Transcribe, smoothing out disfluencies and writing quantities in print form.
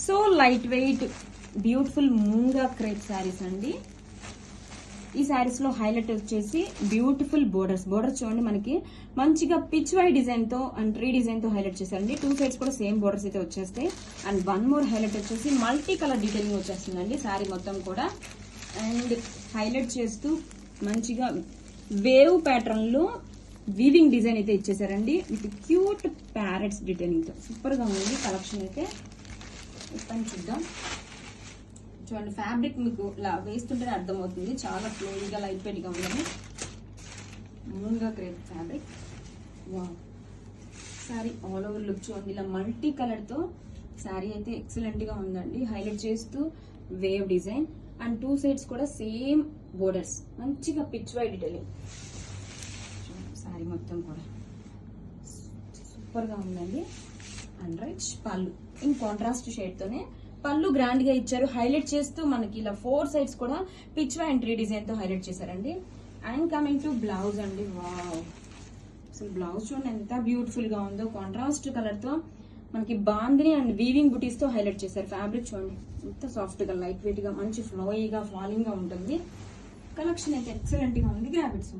So light weight beautiful మూంగా crepe saris అండి. ఈ శారీస్ లో హైలైట్ వచ్చేసి బ్యూటిఫుల్ బోర్డర్స్ చూడండి, మనకి మంచిగా పిచ్ వై డిజైన్ తో అండ్ ట్రీ డిజైన్ తో హైలైట్ చేశారండి. 2 సైడ్స్ కూడా సేమ్ బోర్డర్స్ అయితే వచ్చేస్తాయి. అండ్ వన్ మోర్ హైలైట్ వచ్చేసి మల్టీ కలర్ డీటెయిలింగ్ వచ్చేస్తుందండి శారీ మొత్తం కూడా. అండ్ హైలైట్ చేస్తూ మంచిగా వేవ్ ప్యాటర్న్ లో వీవింగ్ డిజైన్ అయితే ఇచ్చేసారండి విత్ క్యూట్ ప్యారెట్స్ డీటెయిలింగ్ తో. సూపర్ గా ఉంది కలెక్షన్ అయితే. ఇప్పని చూద్దాం. చూడండి, ఫ్యాబ్రిక్ మీకు ఇలా వేస్తుంటేనే అర్థమవుతుంది, చాలా ఫ్లోయిగా లైట్ వెయిట్ గా ఉందని. మూంగా crepe fabric. Wow, sari all over look చూడండి, ఇలా మల్టీ కలర్ తో శారీ అయితే ఎక్సలెంట్ గా ఉందండి. హైలైట్ చేస్తూ వేవ్ డిజైన్ అండ్ 2 సైడ్స్ కూడా సేమ్ బోర్డర్స్, మంచిగా పిచ్ వై డీటెయిలింగ్. శారీ మొత్తం కూడా సూపర్ గా ఉందండి. అండ్ రైట్ పళ్ళు ఇన్ కాంట్రాస్ట్ షేడ్ తోనే పళ్ళు గ్రాండ్ గా ఇచ్చారు. హైలైట్ చేస్తూ మనకి ఇలా 4 సైడ్స్ కూడా పిచ్ వై అండ్ ట్రీ డిజైన్ తో హైలైట్ చేశారండి. అండ్ కమింగ్ టు బ్లౌజ్ అండి. వావ్, అసలు బ్లౌజ్ చూడండి ఎంత బ్యూటిఫుల్ గా ఉందో. కాంట్రాస్ట్ కలర్ తో మనకి బాందిని అండ్ వీవింగ్ బుటీస్ తో హైలైట్ చేశారు. ఫ్యాబ్రిక్ చూడండి ఎంత సాఫ్ట్ గా లైట్ వెయిట్ గా మంచి ఫ్లోయిగా ఫాలింగ్ గా ఉంటుంది. కలెక్షన్ అయితే ఎక్సలెంట్ గా ఉంది. Grab it.